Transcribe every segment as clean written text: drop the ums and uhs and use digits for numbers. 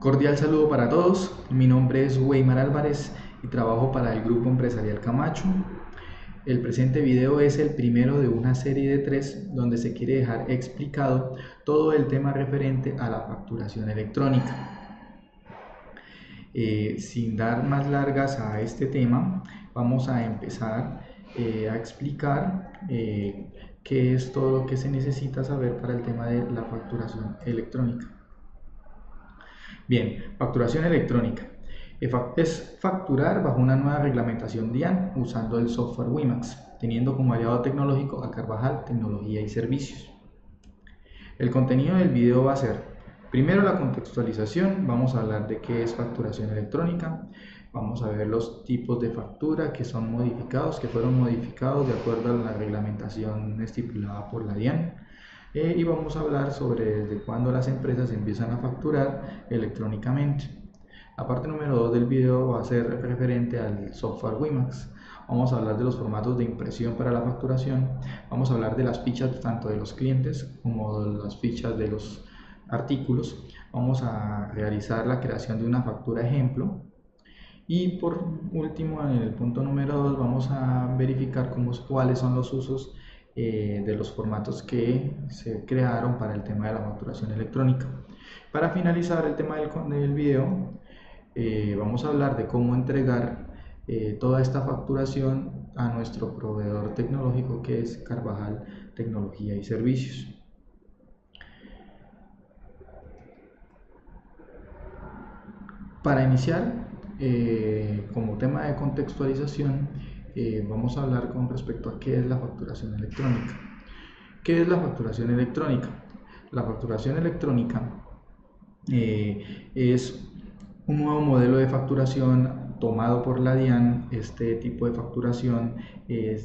Cordial saludo para todos, mi nombre es Weimar Álvarez y trabajo para el Grupo Empresarial Camacho. El presente video es el primero de una serie de 3 donde se quiere dejar explicado todo el tema referente a la facturación electrónica. Sin dar más largas a este tema, vamos a empezar a explicar qué es todo lo que se necesita saber para el tema de la facturación electrónica. Bien, facturación electrónica. Es facturar bajo una nueva reglamentación DIAN usando el software WIMAX, teniendo como aliado tecnológico a Carvajal Tecnología y Servicios. El contenido del video va a ser, primero la contextualización, vamos a hablar de qué es facturación electrónica, vamos a ver los tipos de factura que son modificados, que fueron modificados de acuerdo a la reglamentación estipulada por la DIAN. Y vamos a hablar sobre desde cuándo las empresas empiezan a facturar electrónicamente. La parte número 2 del video va a ser referente al software WIMAX. Vamos a hablar de los formatos de impresión para la facturación. Vamos a hablar de las fichas tanto de los clientes como de las fichas de los artículos. Vamos a realizar la creación de una factura ejemplo. Y por último, en el punto número 2, vamos a verificar cuáles son los usos de los formatos que se crearon para el tema de la facturación electrónica. Para finalizar el tema del video, vamos a hablar de cómo entregar toda esta facturación a nuestro proveedor tecnológico, que es Carvajal Tecnología y Servicios. Para iniciar, como tema de contextualización, vamos a hablar con respecto a qué es la facturación electrónica. ¿Qué es la facturación electrónica? La facturación electrónica es un nuevo modelo de facturación tomado por la DIAN. Este tipo de facturación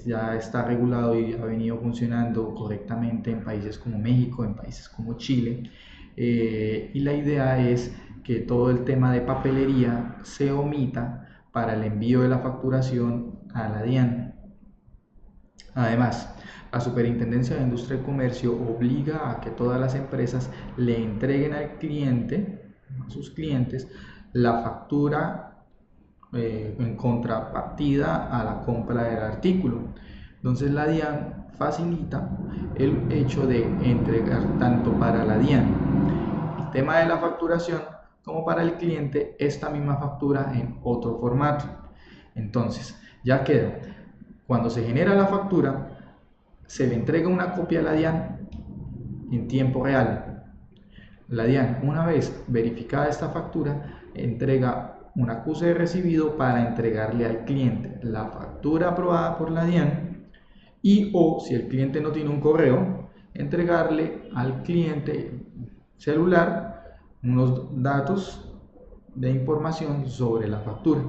ya está regulado y ha venido funcionando correctamente en países como México, en países como Chile, y la idea es que todo el tema de papelería se omita para el envío de la facturación a la DIAN. Además, la Superintendencia de Industria y Comercio obliga a que todas las empresas le entreguen al cliente, a sus clientes, la factura en contrapartida a la compra del artículo. Entonces la DIAN facilita el hecho de entregar tanto para la DIAN el tema de la facturación como para el cliente esta misma factura en otro formato. Entonces ya queda, cuando se genera la factura, se le entrega una copia a la DIAN en tiempo real. La DIAN, una vez verificada esta factura, entrega un acuse de recibido para entregarle al cliente la factura aprobada por la DIAN, y o si el cliente no tiene un correo, entregarle al cliente celular unos datos de información sobre la factura.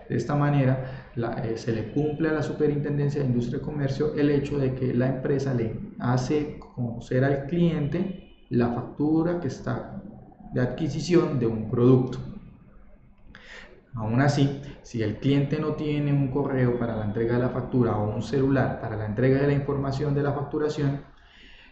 De esta manera se le cumple a la Superintendencia de Industria y Comercio el hecho de que la empresa le hace conocer al cliente la factura que está de adquisición de un producto. Aún así, si el cliente no tiene un correo para la entrega de la factura o un celular para la entrega de la información de la facturación,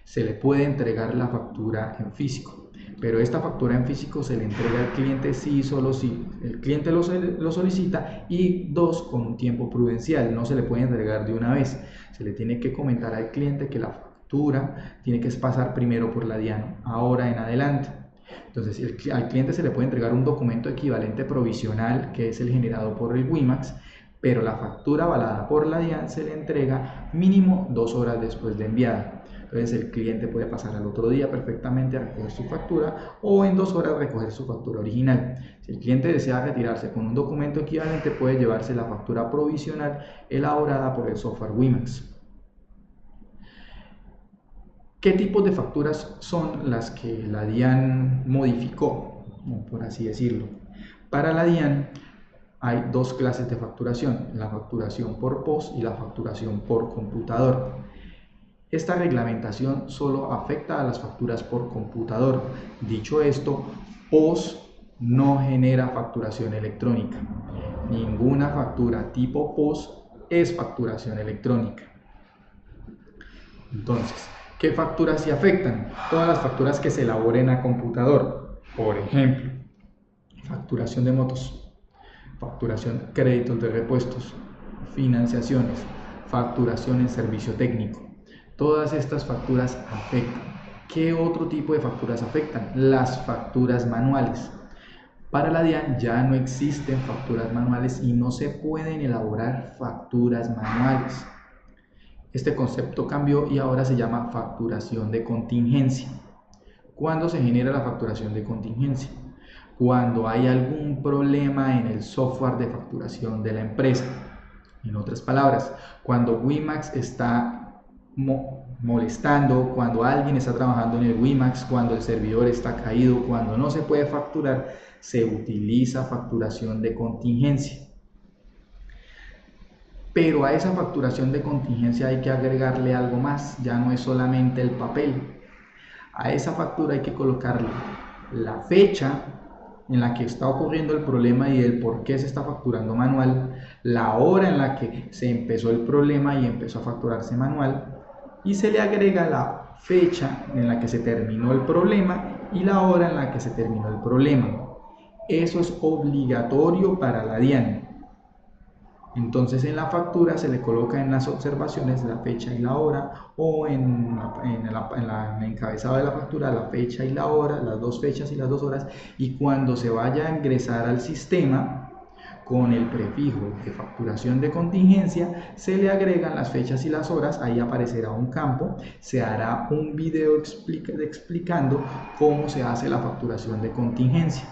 se le puede entregar la factura en físico, pero esta factura en físico se le entrega al cliente sí, solo si el cliente lo solicita, y 2, con un tiempo prudencial. No se le puede entregar de una vez, se le tiene que comentar al cliente que la factura tiene que pasar primero por la DIAN ahora en adelante. Entonces al cliente se le puede entregar un documento equivalente provisional, que es el generado por el WIMAX, pero la factura avalada por la DIAN se le entrega mínimo 2 horas después de enviada. Entonces el cliente puede pasar al otro día perfectamente a recoger su factura, o en 2 horas recoger su factura original. Si el cliente desea retirarse con un documento equivalente, puede llevarse la factura provisional elaborada por el software WIMAX. ¿Qué tipos de facturas son las que la DIAN modificó, por así decirlo? Para la DIAN hay 2 clases de facturación: la facturación por POS y la facturación por computador. Esta reglamentación solo afecta a las facturas por computador. Dicho esto, POS no genera facturación electrónica. Ninguna factura tipo POS es facturación electrónica. Entonces, ¿qué facturas sí afectan? Todas las facturas que se elaboren a computador. Por ejemplo, facturación de motos, facturación créditos de repuestos, financiaciones, facturación en servicio técnico. Todas estas facturas afectan. ¿Qué otro tipo de facturas afectan? Las facturas manuales. Para la DIAN ya no existen facturas manuales y no se pueden elaborar facturas manuales. Este concepto cambió y ahora se llama facturación de contingencia. ¿Cuándo se genera la facturación de contingencia? Cuando hay algún problema en el software de facturación de la empresa. En otras palabras, cuando WiMAX está molestando, cuando alguien está trabajando en el WiMAX, cuando el servidor está caído, cuando no se puede facturar, se utiliza facturación de contingencia. Pero a esa facturación de contingencia hay que agregarle algo más, ya no es solamente el papel. A esa factura hay que colocarle la fecha en la que está ocurriendo el problema y el por qué se está facturando manual, la hora en la que se empezó el problema y empezó a facturarse manual, y se le agrega la fecha en la que se terminó el problema y la hora en la que se terminó el problema. Eso es obligatorio para la DIAN. Entonces en la factura se le coloca en las observaciones la fecha y la hora, o en el encabezado de la factura la fecha y la hora, las dos fechas y las dos horas, y cuando se vaya a ingresar al sistema con el prefijo de facturación de contingencia se le agregan las fechas y las horas. Ahí aparecerá un campo, se hará un video explicando cómo se hace la facturación de contingencia.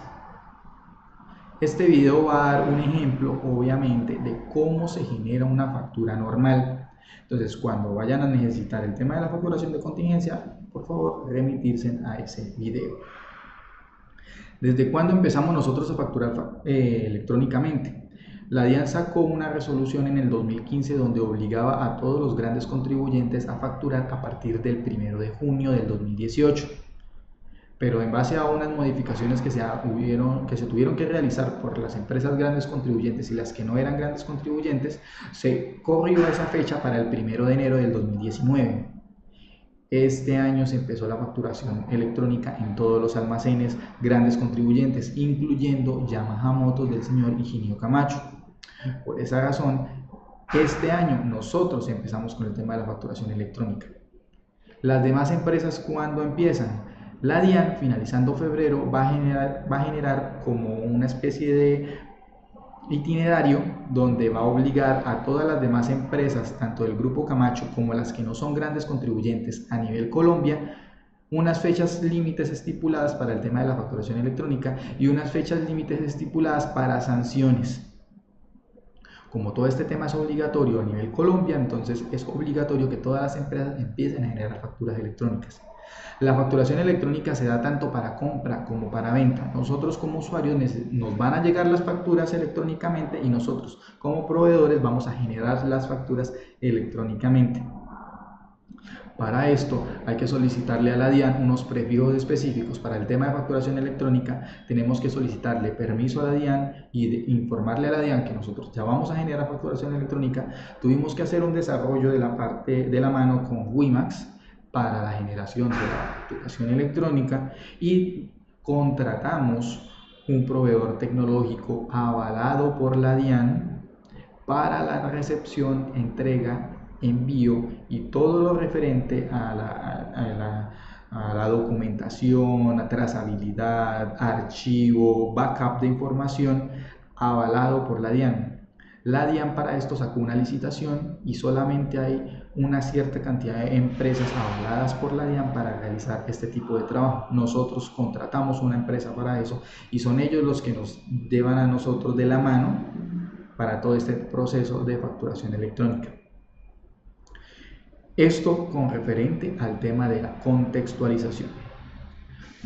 Este video va a dar un ejemplo, obviamente, de cómo se genera una factura normal. Entonces, cuando vayan a necesitar el tema de la facturación de contingencia, por favor, remitirse a ese video. ¿Desde cuándo empezamos nosotros a facturar electrónicamente? La DIAN sacó una resolución en el 2015 donde obligaba a todos los grandes contribuyentes a facturar a partir del 1 de junio del 2018. Pero en base a unas modificaciones que se tuvieron que realizar por las empresas grandes contribuyentes y las que no eran grandes contribuyentes, se corrió esa fecha para el 1 de enero del 2019. Este año se empezó la facturación electrónica en todos los almacenes grandes contribuyentes, incluyendo Yamaha Motos del señor Higinio Camacho. Por esa razón, este año nosotros empezamos con el tema de la facturación electrónica. Las demás empresas, ¿cuándo empiezan? La DIAN, finalizando febrero, va a generar como una especie de itinerario donde va a obligar a todas las demás empresas, tanto del Grupo Camacho como las que no son grandes contribuyentes a nivel Colombia, unas fechas límites estipuladas para el tema de la facturación electrónica y unas fechas límites estipuladas para sanciones. Como todo este tema es obligatorio a nivel Colombia, entonces es obligatorio que todas las empresas empiecen a generar facturas electrónicas. La facturación electrónica se da tanto para compra como para venta. Nosotros como usuarios nos van a llegar las facturas electrónicamente y nosotros como proveedores vamos a generar las facturas electrónicamente. Para esto hay que solicitarle a la DIAN unos prefijos específicos. Para el tema de facturación electrónica tenemos que solicitarle permiso a la DIAN y informarle a la DIAN que nosotros ya vamos a generar facturación electrónica. Tuvimos que hacer un desarrollo de la parte de la mano con WiMAX para la generación de la facturación electrónica y contratamos un proveedor tecnológico avalado por la DIAN para la recepción, entrega, envío y todo lo referente a la documentación, a trazabilidad, archivo, backup de información avalado por la DIAN. La DIAN para esto sacó una licitación y solamente hay una cierta cantidad de empresas avaladas por la DIAN para realizar este tipo de trabajo. Nosotros contratamos una empresa para eso y son ellos los que nos llevan a nosotros de la mano para todo este proceso de facturación electrónica. Esto con referente al tema de la contextualización.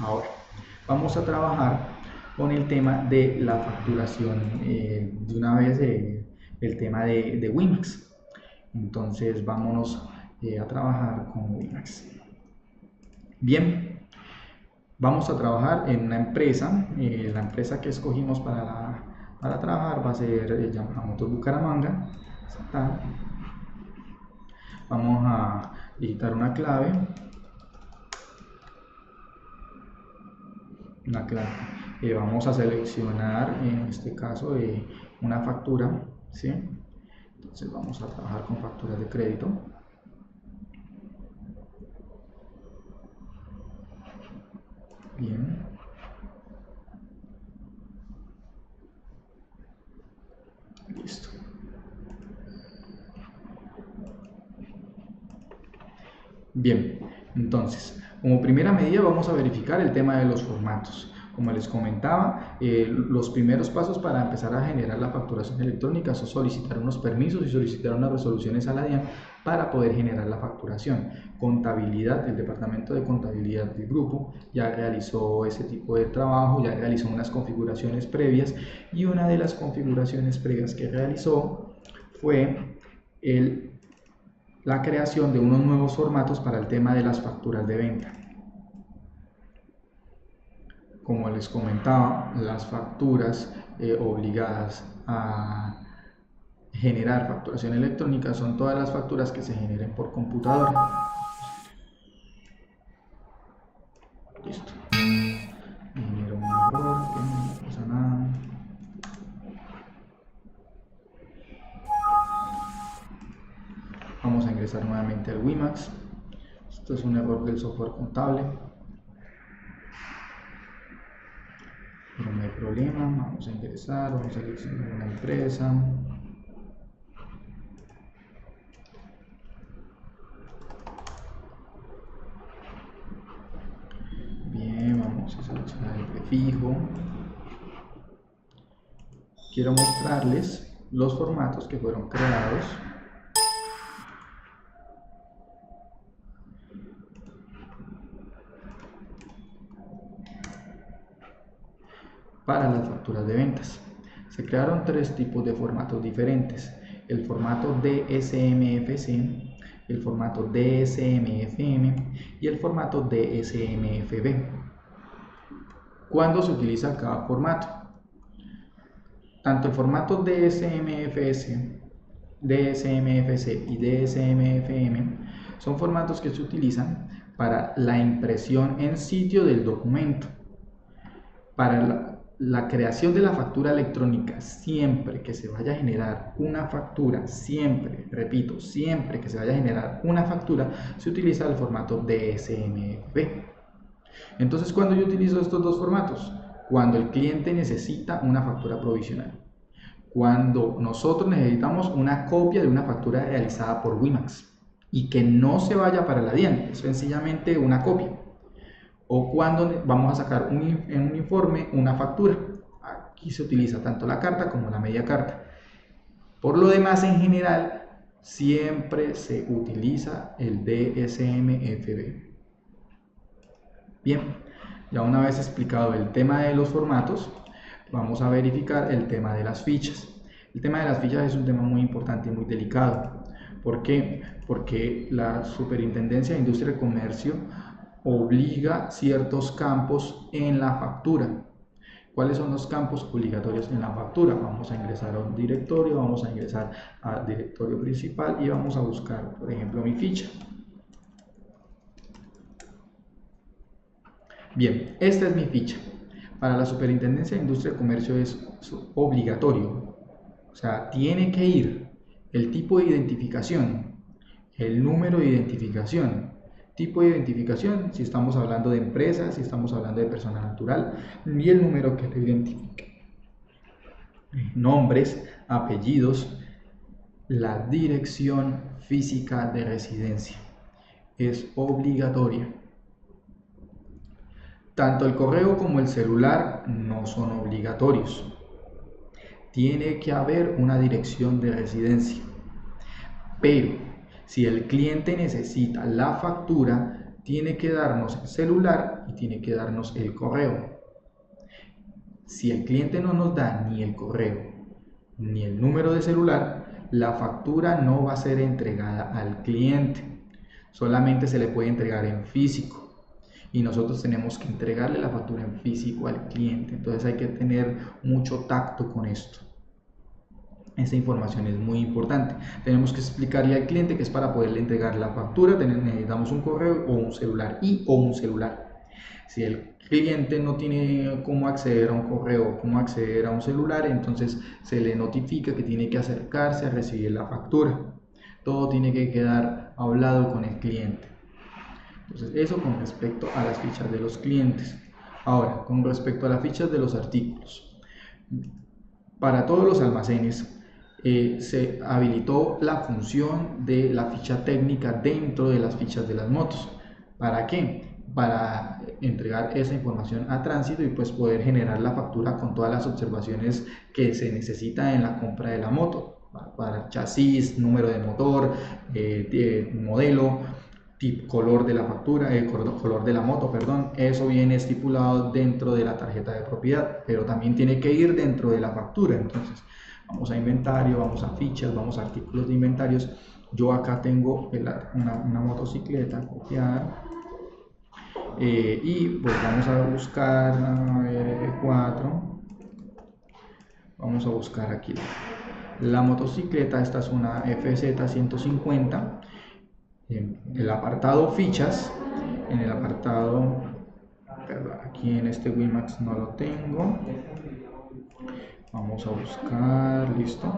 Ahora, vamos a trabajar con el tema de la facturación, de una vez el tema de WiMAX. Entonces, vámonos a trabajar con WiMAX. Bien, vamos a trabajar en una empresa. La empresa que escogimos para trabajar va a ser Yamaha Motos Bucaramanga. Vamos a digitar una clave Vamos a seleccionar en este caso una factura, ¿sí? Entonces vamos a trabajar con facturas de crédito. Bien. Listo. Bien, entonces, como primera medida vamos a verificar el tema de los formatos. Como les comentaba, los primeros pasos para empezar a generar la facturación electrónica son solicitar unos permisos y solicitar unas resoluciones a la DIAN para poder generar la facturación. Contabilidad, el departamento de contabilidad del grupo ya realizó ese tipo de trabajo, ya realizó unas configuraciones previas, y una de las configuraciones previas que realizó fue la creación de unos nuevos formatos para el tema de las facturas de venta. Como les comentaba, las facturas obligadas a generar facturación electrónica son todas las facturas que se generen por computadora. Listo. Genero un error, que no pasa nada. Vamos a ingresar nuevamente al WIMAX. Esto es un error del software contable, pero no hay problema. Vamos a ingresar, vamos a seleccionar una empresa. Bien, vamos a seleccionar el prefijo. Quiero mostrarles los formatos que fueron creados para las facturas de ventas. Se crearon tres tipos de formatos diferentes: el formato DSMFC, el formato DSMFM y el formato DSMFB. ¿Cuándo se utiliza cada formato? Tanto el formato DSMFC y DSMFM son formatos que se utilizan para la impresión en sitio del documento. Para la creación de la factura electrónica, siempre que se vaya a generar una factura, repito, siempre que se vaya a generar una factura, se utiliza el formato DSMFB. Entonces, ¿cuándo yo utilizo estos dos formatos? Cuando el cliente necesita una factura provisional. Cuando nosotros necesitamos una copia de una factura realizada por WIMAX y que no se vaya para la DIAN, es sencillamente una copia. O cuando vamos a sacar en un informe una factura. Aquí se utiliza tanto la carta como la media carta. Por lo demás, en general, siempre se utiliza el DSMFB. Bien, ya una vez explicado el tema de los formatos, vamos a verificar el tema de las fichas. El tema de las fichas es un tema muy importante y muy delicado. ¿Por qué? Porque la Superintendencia de Industria y Comercio obliga ciertos campos en la factura. ¿Cuáles son los campos obligatorios en la factura? Vamos a ingresar a un directorio, vamos a ingresar al directorio principal y vamos a buscar, por ejemplo, mi ficha. Bien, esta es mi ficha. Para la Superintendencia de Industria y Comercio es obligatorio. O sea, tiene que ir el tipo de identificación, el número de identificación, tipo de identificación, si estamos hablando de empresa, si estamos hablando de persona natural, y el número que lo identifica. Nombres, apellidos, la dirección física de residencia. Es obligatoria. Tanto el correo como el celular no son obligatorios. Tiene que haber una dirección de residencia. Pero si el cliente necesita la factura, tiene que darnos el celular y tiene que darnos el correo. Si el cliente no nos da ni el correo ni el número de celular, la factura no va a ser entregada al cliente. Solamente se le puede entregar en físico. Y nosotros tenemos que entregarle la factura en físico al cliente. Entonces hay que tener mucho tacto con esto. Esta información es muy importante. Tenemos que explicarle al cliente que es para poderle entregar la factura necesitamos un correo o un celular Si el cliente no tiene cómo acceder a un correo, cómo acceder a un celular, entonces se le notifica que tiene que acercarse a recibir la factura. Todo tiene que quedar hablado con el cliente. Entonces, eso con respecto a las fichas de los clientes. Ahora, con respecto a las fichas de los artículos. Para todos los almacenes se habilitó la función de la ficha técnica dentro de las fichas de las motos. ¿Para qué? Para entregar esa información a tránsito y pues poder generar la factura con todas las observaciones que se necesita en la compra de la moto, para chasis, número de motor, modelo, color de la factura, color de la moto, perdón. Eso viene estipulado dentro de la tarjeta de propiedad, pero también tiene que ir dentro de la factura. Entonces vamos a inventario, vamos a fichas, vamos a artículos de inventarios. Yo acá tengo una motocicleta, copiar, y pues vamos a buscar, a ver, F4, vamos a buscar aquí la motocicleta. Esta es una FZ150. En el apartado fichas, en el apartado, perdón, aquí en este Wimax no lo tengo. Vamos a buscar, listo.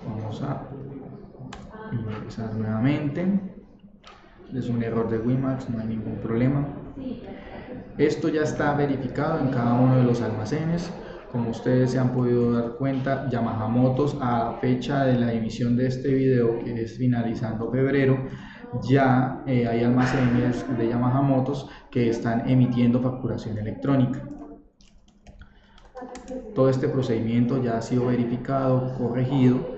Vamos a ingresar nuevamente. Es un error de Wimax, no hay ningún problema. Esto ya está verificado en cada uno de los almacenes. Como ustedes se han podido dar cuenta, Yamaha Motos, a la fecha de la emisión de este video, que es finalizando febrero, ya hay almacenes de Yamaha Motos que están emitiendo facturación electrónica. Todo este procedimiento ya ha sido verificado, corregido,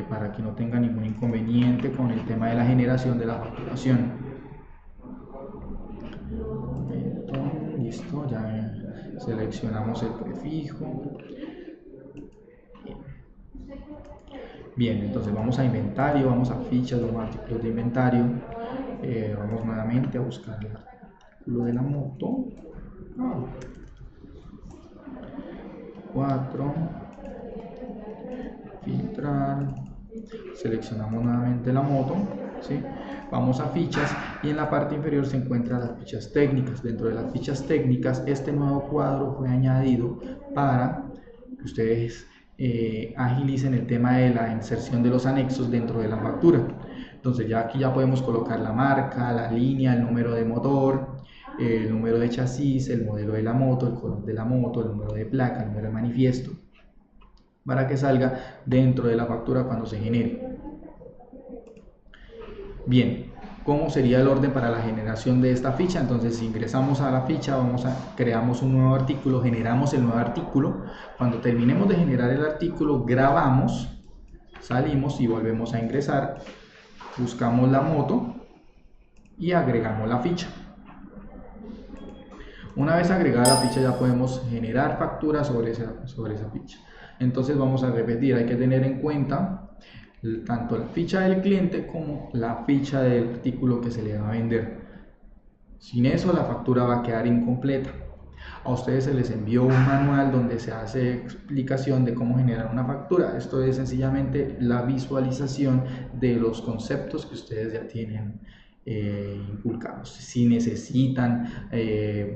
para que no tenga ningún inconveniente con el tema de la generación de la facturación. Listo, ya seleccionamos el prefijo. Bien, entonces vamos a inventario, vamos a fichas, vamos a artículos de inventario. Vamos nuevamente a buscar el artículo de la moto. 4, filtrar, seleccionamos nuevamente la moto, ¿sí? Vamos a fichas y en la parte inferior se encuentran las fichas técnicas. Dentro de las fichas técnicas, este nuevo cuadro fue añadido para que ustedes agilicen el tema de la inserción de los anexos dentro de la factura. Entonces ya aquí ya podemos colocar la marca, la línea, el número de motor, el número de chasis, el modelo de la moto, el color de la moto, el número de placa, el número de manifiesto, para que salga dentro de la factura cuando se genere. Bien, ¿cómo sería el orden para la generación de esta ficha? Entonces, si ingresamos a la ficha, creamos un nuevo artículo, generamos el nuevo artículo. Cuando terminemos de generar el artículo, grabamos, salimos y volvemos a ingresar, buscamos la moto y agregamos la ficha. Una vez agregada la ficha, ya podemos generar factura sobre esa ficha. Entonces vamos a repetir, hay que tener en cuenta tanto la ficha del cliente como la ficha del artículo que se le va a vender. Sin eso la factura va a quedar incompleta. A ustedes se les envió un manual donde se hace explicación de cómo generar una factura. Esto es sencillamente la visualización de los conceptos que ustedes ya tienen inculcados. Si necesitan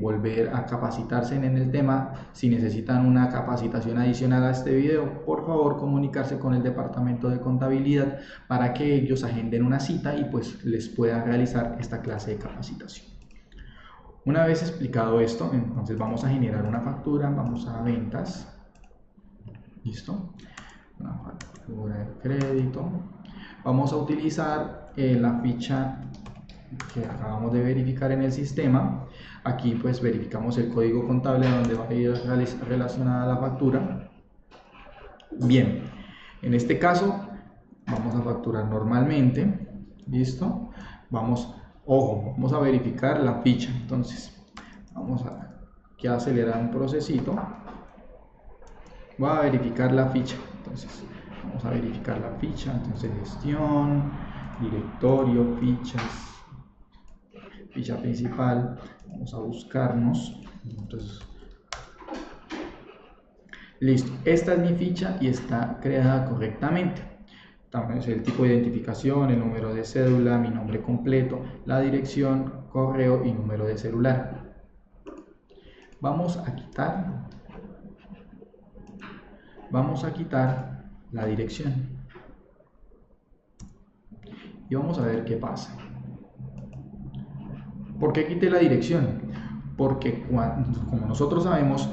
volver a capacitarse en el tema, si necesitan una capacitación adicional a este video, por favor comunicarse con el departamento de contabilidad para que ellos agenden una cita y pues les puedan realizar esta clase de capacitación. Una vez explicado esto, entonces vamos a generar una factura. Vamos a ventas, listo, una factura de crédito. Vamos a utilizar la ficha que acabamos de verificar en el sistema. Aquí pues verificamos el código contable donde va a ir relacionada la factura. Bien, en este caso vamos a facturar normalmente, listo. Vamos a verificar la ficha. Entonces vamos a acelerar un procesito. Voy a verificar la ficha. Entonces vamos a verificar la ficha. Entonces gestión, directorio, fichas, ficha principal. Vamos a buscarnos. Entonces, listo, esta es mi ficha y está creada correctamente. También es el tipo de identificación, el número de cédula, mi nombre completo, la dirección, correo y número de celular. Vamos a quitar la dirección y vamos a ver qué pasa. ¿Por qué quité la dirección? Porque como nosotros sabemos,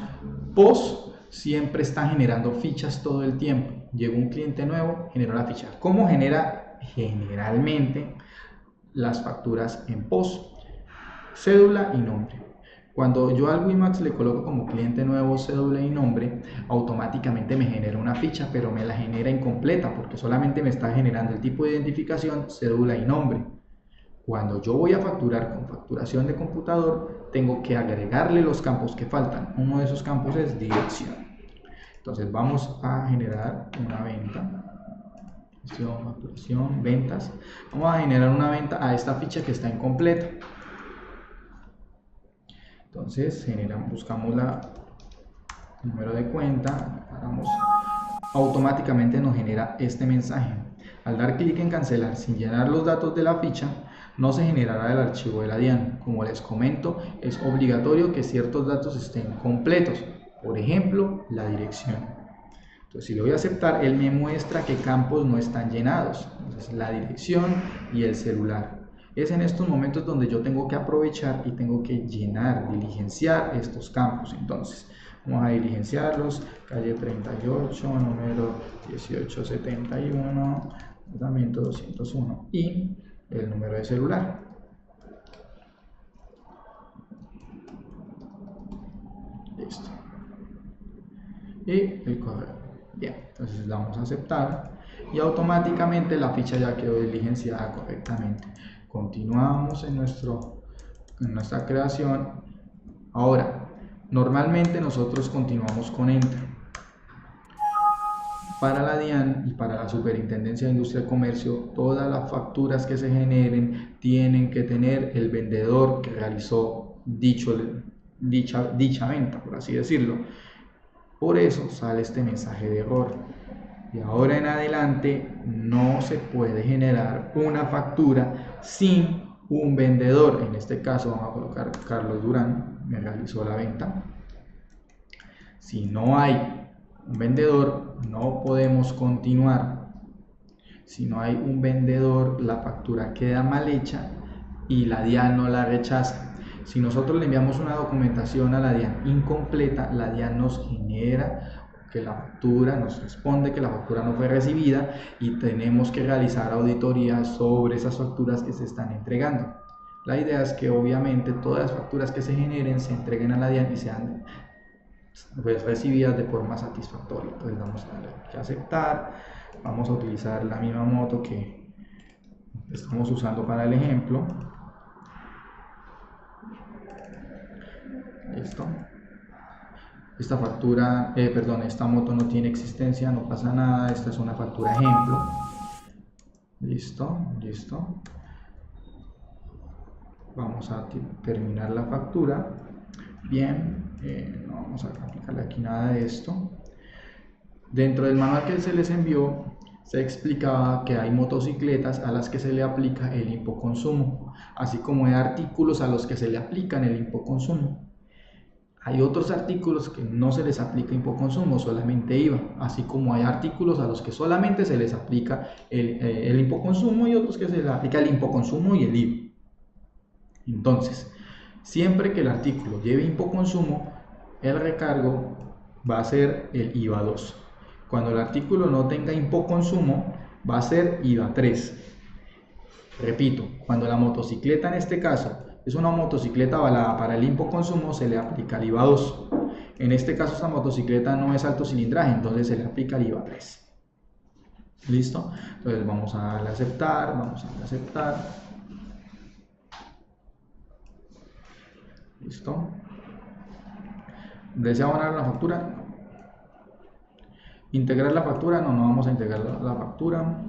POS siempre está generando fichas todo el tiempo. Llegó un cliente nuevo, generó la ficha. ¿Cómo genera generalmente las facturas en POS? Cédula y nombre. Cuando yo al Wimax le coloco como cliente nuevo cédula y nombre, automáticamente me genera una ficha, pero me la genera incompleta porque solamente me está generando el tipo de identificación, cédula y nombre. Cuando yo voy a facturar con facturación de computador, tengo que agregarle los campos que faltan. Uno de esos campos es dirección. Entonces vamos a generar una venta. Facturación, ventas. Vamos a generar una venta a esta ficha que está incompleta. Entonces buscamos el número de cuenta, automáticamente nos genera este mensaje. Al dar clic en cancelar sin llenar los datos de la ficha, no se generará el archivo de la DIAN. Como les comento, es obligatorio que ciertos datos estén completos, por ejemplo, la dirección. Entonces, si le voy a aceptar, él me muestra qué campos no están llenados. Entonces, la dirección y el celular. Es en estos momentos donde yo tengo que aprovechar y tengo que llenar, diligenciar estos campos. Entonces, vamos a diligenciarlos. Calle 38, número 1871, tratamiento 201 y el número de celular. Listo. Y el correo. Bien, entonces damos a aceptar y automáticamente la ficha ya quedó diligenciada correctamente. Continuamos en nuestra creación. Ahora, normalmente nosotros continuamos con Enter. Para la DIAN y para la Superintendencia de Industria y Comercio, todas las facturas que se generen tienen que tener el vendedor que realizó dicha venta, por así decirlo. Por eso sale este mensaje de error. De ahora en adelante no se puede generar una factura sin un vendedor. En este caso vamos a colocar Carlos Durán, me realizó la venta. Si no hay un vendedor, no podemos continuar. Si no hay un vendedor, la factura queda mal hecha y la DIAN no la rechaza. Si nosotros le enviamos una documentación a la DIAN incompleta, la DIAN nos genera que la factura, nos responde que la factura no fue recibida y tenemos que realizar auditorías sobre esas facturas que se están entregando. La idea es que obviamente todas las facturas que se generen se entreguen a la DIAN y sean recibidas de forma satisfactoria. Entonces vamos a darle a aceptar, vamos a utilizar la misma moto que estamos usando para el ejemplo. Listo. Esta esta moto no tiene existencia, no pasa nada, esta es una factura ejemplo. Listo. Vamos a terminar la factura. Bien, no vamos a aplicarle aquí nada de esto. Dentro del manual que se les envió, se explicaba que hay motocicletas a las que se le aplica el impoconsumo, así como hay artículos a los que se le aplican el impoconsumo. Hay otros artículos que no se les aplica impoconsumo, solamente IVA, así como hay artículos a los que solamente se les aplica el impoconsumo y otros que se les aplica el impoconsumo y el IVA. Entonces, siempre que el artículo lleve impoconsumo, el recargo va a ser el IVA 2. Cuando el artículo no tenga impoconsumo, va a ser IVA 3. Repito, cuando la motocicleta en este caso es una motocicleta avalada para el impoconsumo, se le aplica el IVA 2. En este caso esta motocicleta no es alto cilindraje, entonces se le aplica el IVA 3. ¿Listo? Entonces vamos a darle a aceptar, ¿Listo? ¿Desea abonar la factura? ¿Integrar la factura? No vamos a integrar la factura.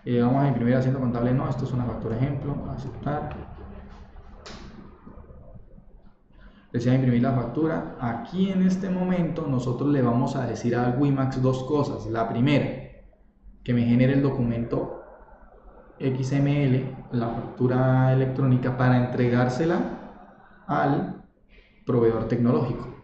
Vamos a imprimir haciendo contable, no, esto es una factura ejemplo, aceptar. Desea imprimir la factura. Aquí en este momento nosotros le vamos a decir al Wimax dos cosas. La primera, que me genere el documento XML, la factura electrónica, para entregársela al proveedor tecnológico.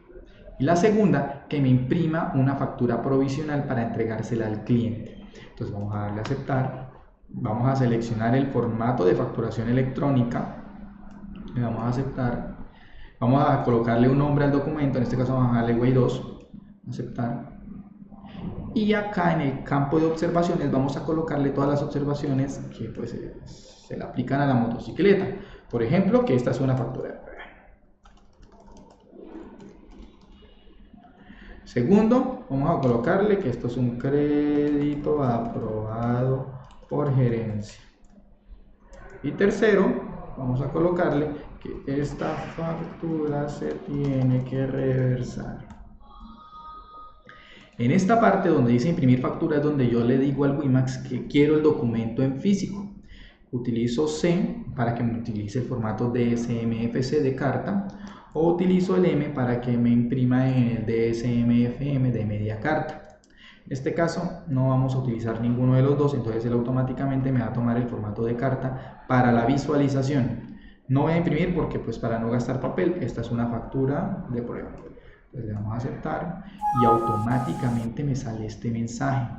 Y la segunda, que me imprima una factura provisional para entregársela al cliente. Entonces vamos a darle a aceptar, vamos a seleccionar el formato de facturación electrónica, le vamos a aceptar, vamos a colocarle un nombre al documento, en este caso vamos a darle Way 2, aceptar. Y acá en el campo de observaciones vamos a colocarle todas las observaciones que pues se le aplican a la motocicleta. Por ejemplo, que esta es una factura de prueba. Segundo, vamos a colocarle que esto es un crédito aprobado por gerencia. Y tercero, vamos a colocarle que esta factura se tiene que reversar. En esta parte donde dice imprimir factura es donde yo le digo al WiMAX que quiero el documento en físico. Utilizo C para que me utilice el formato DSMFC de carta, o utilizo el M para que me imprima en el DSMFM de media carta. En este caso no vamos a utilizar ninguno de los dos, entonces él automáticamente me va a tomar el formato de carta para la visualización. No voy a imprimir porque pues para no gastar papel, esta es una factura de prueba. Entonces le damos a aceptar y automáticamente me sale este mensaje.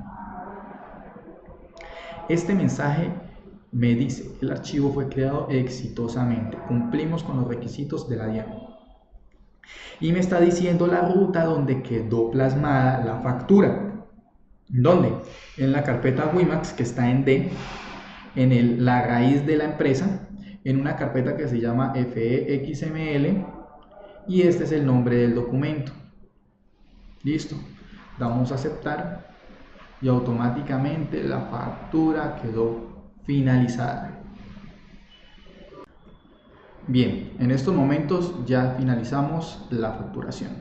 Este mensaje me dice: el archivo fue creado exitosamente, cumplimos con los requisitos de la DIAN. Y me está diciendo la ruta donde quedó plasmada la factura. ¿Dónde? En la carpeta WiMAX, que está en D, en la raíz de la empresa, en una carpeta que se llama FEXML, y este es el nombre del documento. Listo, damos a aceptar y automáticamente la factura quedó finalizada. Bien, en estos momentos ya finalizamos la facturación.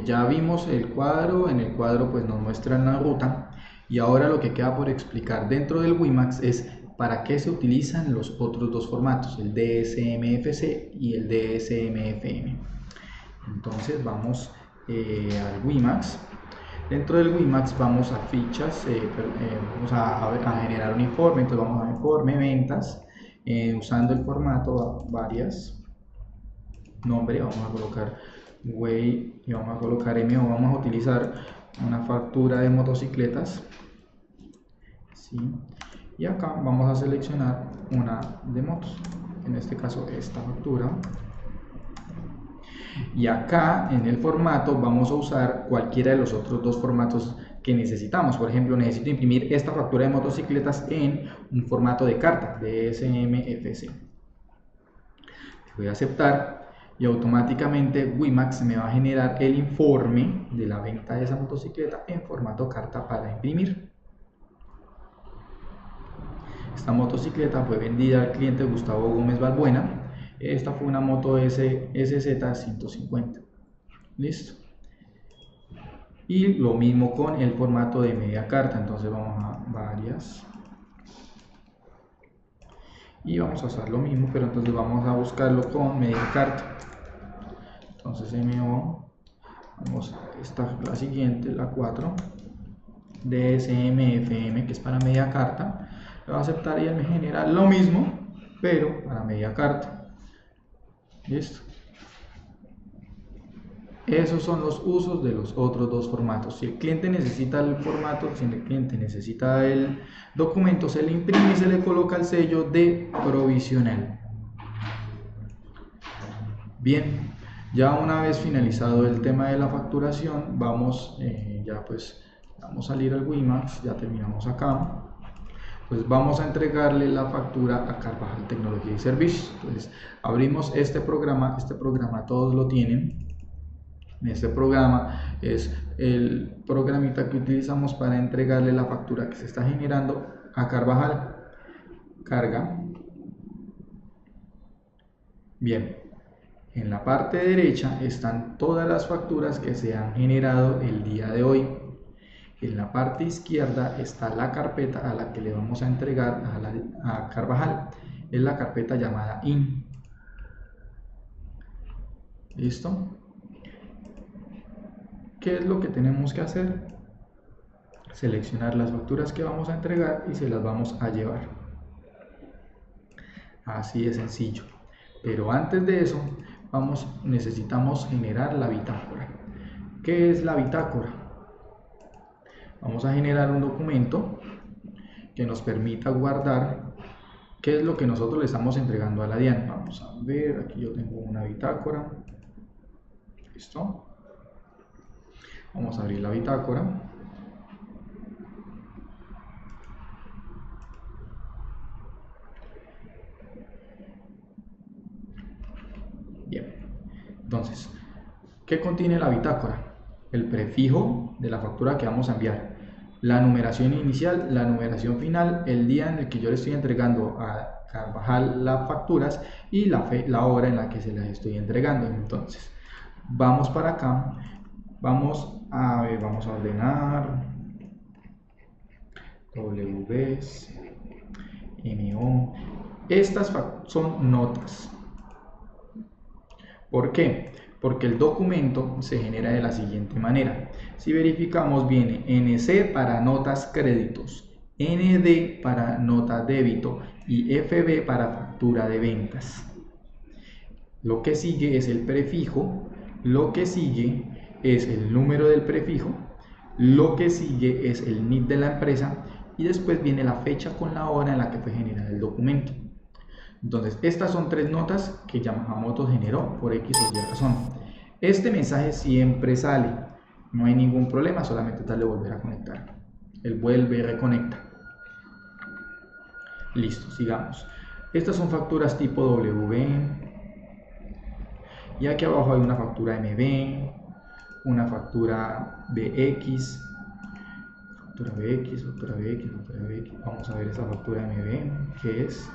Ya vimos el cuadro, en el cuadro pues nos muestran la ruta, y ahora lo que queda por explicar dentro del WiMAX es para qué se utilizan los otros dos formatos, el DSMFC y el DSMFM. Entonces vamos al WiMAX. Dentro del WiMAX vamos a fichas, vamos a generar un informe. Entonces vamos a informe, ventas, usando el formato varias, nombre, vamos a colocar Way y vamos a colocar M, o vamos a utilizar una factura de motocicletas, ¿sí? Y acá vamos a seleccionar una de motos, en este caso esta factura. Y acá en el formato vamos a usar cualquiera de los otros dos formatos que necesitamos. Por ejemplo, necesito imprimir esta factura de motocicletas en un formato de carta, DSMFC. Voy a aceptar y automáticamente WiMAX me va a generar el informe de la venta de esa motocicleta en formato carta para imprimir. Esta motocicleta fue vendida al cliente Gustavo Gómez Balbuena. Esta fue una moto SZ 150. Listo. Y lo mismo con el formato de media carta. Entonces vamos a varias y vamos a hacer lo mismo, pero entonces vamos a buscarlo con media carta. Entonces MO, vamos, esta la siguiente, la 4, DSMFM, que es para media carta. Le voy a aceptar y él me genera lo mismo, pero para media carta. Listo. Esos son los usos de los otros dos formatos. Si el cliente necesita el formato, si el cliente necesita el documento, se le imprime y se le coloca el sello de provisional. Bien, ya una vez finalizado el tema de la facturación, vamos a salir al WiMAX, ya terminamos acá. Pues vamos a entregarle la factura a Carvajal Tecnología y Servicios. Entonces abrimos este programa todos lo tienen. Este programa es el programita que utilizamos para entregarle la factura que se está generando a Carvajal. Carga. Bien, en la parte derecha están todas las facturas que se han generado el día de hoy. En la parte izquierda está la carpeta a la que le vamos a entregar a Carvajal. Es la carpeta llamada IN. ¿Listo? ¿Qué es lo que tenemos que hacer? seleccionar las facturas que vamos a entregar y se las vamos a llevar. Así de sencillo. Pero antes de eso, necesitamos generar la bitácora. ¿Qué es la bitácora? Vamos a generar un documento que nos permita guardar qué es lo que nosotros le estamos entregando a la DIAN. Vamos a ver, aquí yo tengo una bitácora. ¿Listo? Vamos a abrir la bitácora. Bien. Entonces, ¿qué contiene la bitácora? El prefijo de la factura que vamos a enviar, la numeración inicial, la numeración final, el día en el que yo le estoy entregando a Carvajal las facturas y la hora en la que se las estoy entregando. Entonces, vamos para acá, vamos a ordenar Ws, MO. Estas son notas. ¿Por qué? Porque el documento se genera de la siguiente manera. Si verificamos, viene NC para notas créditos, ND para nota débito y FB para factura de ventas. Lo que sigue es el prefijo, lo que sigue es el número del prefijo, lo que sigue es el NID de la empresa y después viene la fecha con la hora en la que fue generado el documento. Entonces, estas son tres notas que Yamamoto generó por X o Y razón. Este mensaje siempre sale, no hay ningún problema, solamente darle volver a conectar. Él vuelve y reconecta. Listo, sigamos. Estas son facturas tipo W. Y aquí abajo hay una factura MB, una factura BX, factura BX, factura BX, factura BX. Vamos a ver esa factura MB, que es...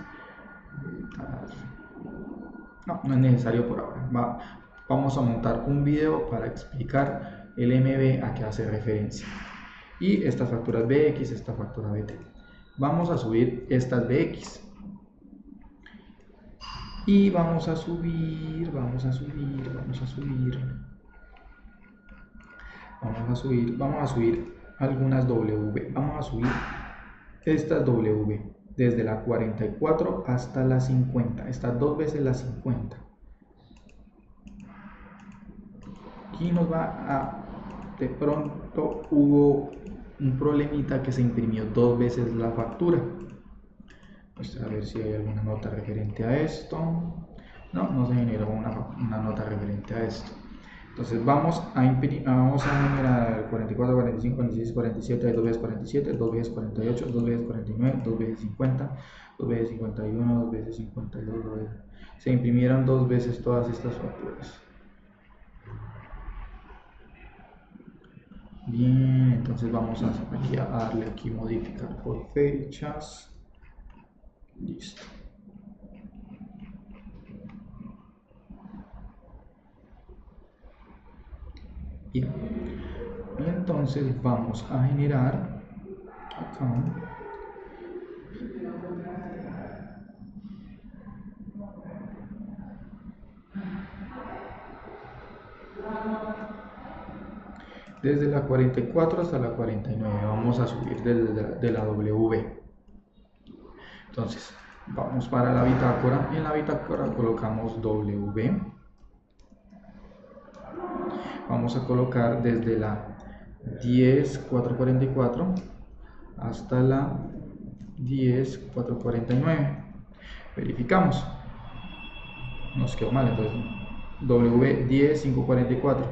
No es necesario por ahora. Vamos a montar un video para explicar el MB a qué hace referencia. Y estas facturas BX, esta factura BT. Vamos a subir estas BX. Y vamos a subir algunas W. Vamos a subir estas W. Desde la 44 hasta la 50, estas dos veces la 50. Aquí nos va a... De pronto hubo un problemita que se imprimió dos veces la factura. Pues a ver si hay alguna nota referente a esto. No se generó una nota referente a esto. Entonces vamos a generar 44, 45, 46, 47, 2 veces 47, 2 veces 48, 2 veces 49, 2 veces 50, 2 veces 51, 2 veces 52, 2 veces... Se imprimieron dos veces todas estas facturas. Bien, entonces vamos a darle aquí modificar por fechas. Listo. Bien, y entonces vamos a generar acá desde la 44 hasta la 49. Vamos a subir de la W. Entonces vamos para la bitácora y en la bitácora colocamos W. Vamos a colocar desde la 10.444 hasta la 10.449. Verificamos. Nos quedó mal, entonces W 10.544.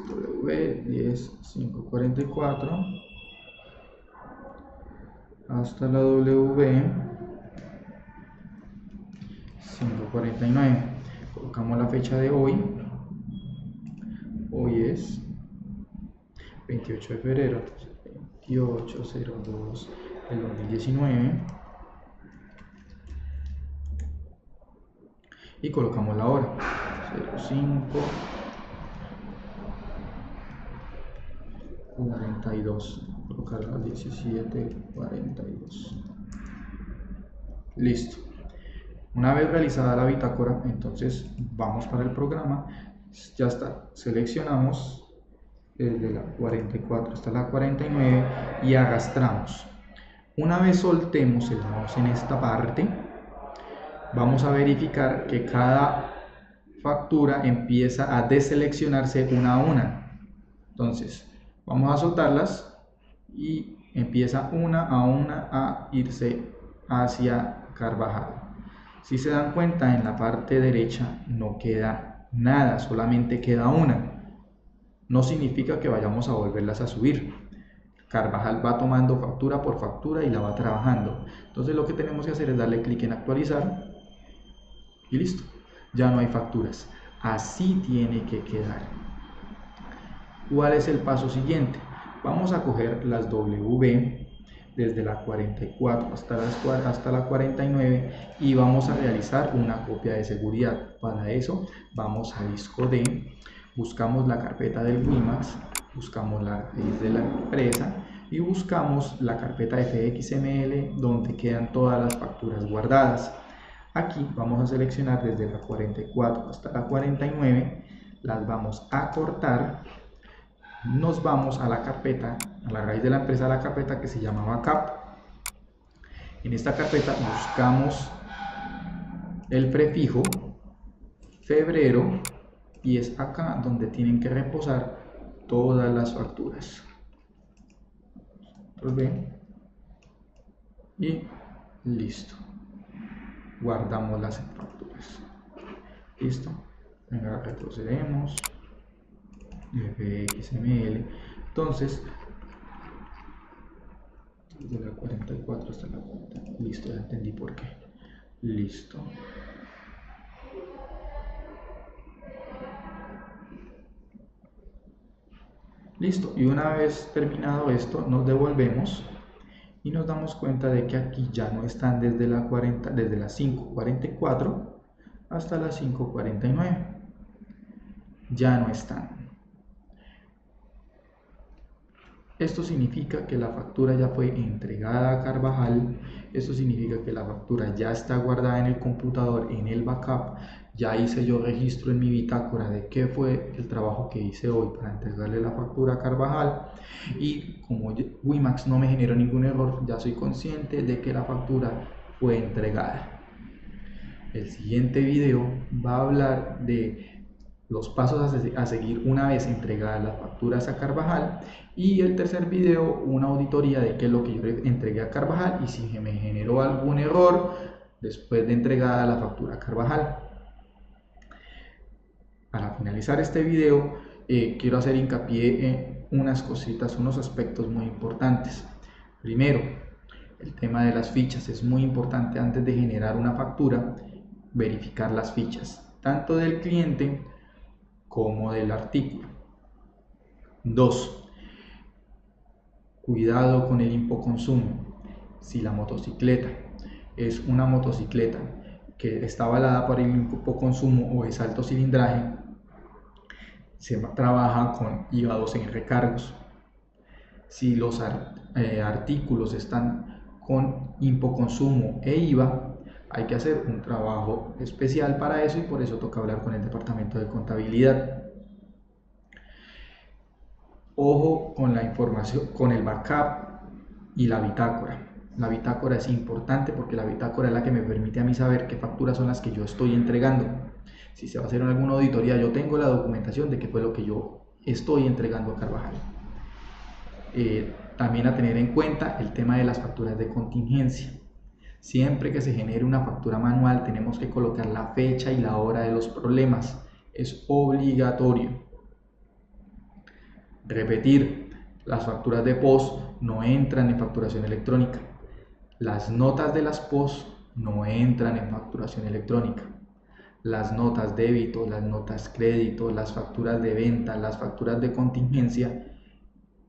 W 10.544 hasta la W 549. Colocamos la fecha de hoy. Hoy es 28 de febrero, 28/02 del 2019. Y colocamos la hora, 05:42. Colocar las 17:42. Listo. Una vez realizada la bitácora, entonces vamos para el programa Ya está, seleccionamos desde la 44 hasta la 49 y arrastramos. Una vez soltemos el mouse en esta parte, vamos a verificar que cada factura empieza a deseleccionarse una a una. Entonces, vamos a soltarlas y empieza una a irse hacia Carvajal. Si se dan cuenta, en la parte derecha no queda nada, solamente queda una. No significa que vayamos a volverlas a subir. Carvajal va tomando factura por factura y la va trabajando. Entonces lo que tenemos que hacer es darle clic en actualizar y listo. Ya no hay facturas. Así tiene que quedar. ¿Cuál es el paso siguiente? Vamos a coger las W desde la 44 hasta la 49 y vamos a realizar una copia de seguridad. Para eso vamos a disco D, buscamos la carpeta del WiMAX, buscamos la raíz de la empresa y buscamos la carpeta FXML donde quedan todas las facturas guardadas. Aquí vamos a seleccionar desde la 44 hasta la 49, las vamos a cortar, nos vamos a la carpeta, a la raíz de la empresa, a la carpeta que se llama Backup. En esta carpeta buscamos el prefijo febrero y es acá donde tienen que reposar todas las facturas. Y listo. Guardamos las facturas. Listo. Venga, retrocedemos. FXML. Entonces, desde la 44 hasta la 40. Listo, ya entendí por qué. Listo. Listo. Y una vez terminado esto, nos devolvemos y nos damos cuenta de que aquí ya no están desde las 5:44 hasta las 5:49. Ya no están. Esto significa que la factura ya fue entregada a Carvajal. Esto significa que la factura ya está guardada en el computador, en el backup. Ya hice yo registro en mi bitácora de qué fue el trabajo que hice hoy para entregarle la factura a Carvajal. Y como WiMAX no me generó ningún error, ya soy consciente de que la factura fue entregada. El siguiente video va a hablar de los pasos a seguir una vez entregadas las facturas a Carvajal, y el tercer video una auditoría de qué es lo que yo entregué a Carvajal y si me generó algún error después de entregada la factura a Carvajal. Para finalizar este video quiero hacer hincapié en unas cositas, unos aspectos muy importantes. Primero, el tema de las fichas. Es muy importante antes de generar una factura verificar las fichas tanto del cliente como del artículo. 2. Cuidado con el hipoconsumo. Si la motocicleta es una motocicleta que está avalada por el hipoconsumo o es alto cilindraje, se trabaja con IVA 2 en recargos. Si los artículos están con hipoconsumo e IVA, hay que hacer un trabajo especial para eso y por eso toca hablar con el departamento de contabilidad. Ojo con la información, con el backup y la bitácora. La bitácora es importante porque la bitácora es la que me permite a mí saber qué facturas son las que yo estoy entregando. Si se va a hacer alguna auditoría, yo tengo la documentación de qué fue lo que yo estoy entregando a Carvajal. También a tener en cuenta el tema de las facturas de contingencia. Siempre que se genere una factura manual tenemos que colocar la fecha y la hora de los problemas. Es obligatorio. Repetir, las facturas de POS no entran en facturación electrónica. Las notas de las POS no entran en facturación electrónica. Las notas débito, las notas crédito, las facturas de venta, las facturas de contingencia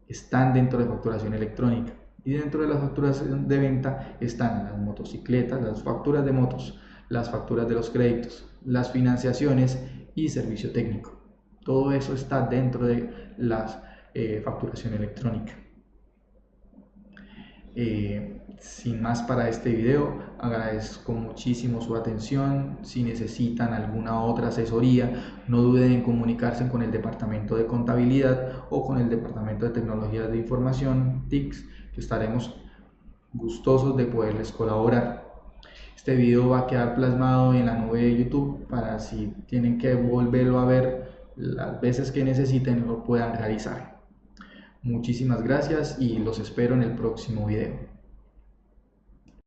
están dentro de facturación electrónica. Y dentro de las facturas de venta están las motocicletas, las facturas de motos, las facturas de los créditos, las financiaciones y servicio técnico. Todo eso está dentro de la facturación electrónica. Sin más para este video, agradezco muchísimo su atención. Si necesitan alguna otra asesoría, no duden en comunicarse con el Departamento de Contabilidad o con el Departamento de Tecnologías de Información, TICS, que estaremos gustosos de poderles colaborar. Este video va a quedar plasmado en la nube de YouTube para si tienen que volverlo a ver las veces que necesiten lo puedan realizar. Muchísimas gracias y los espero en el próximo video.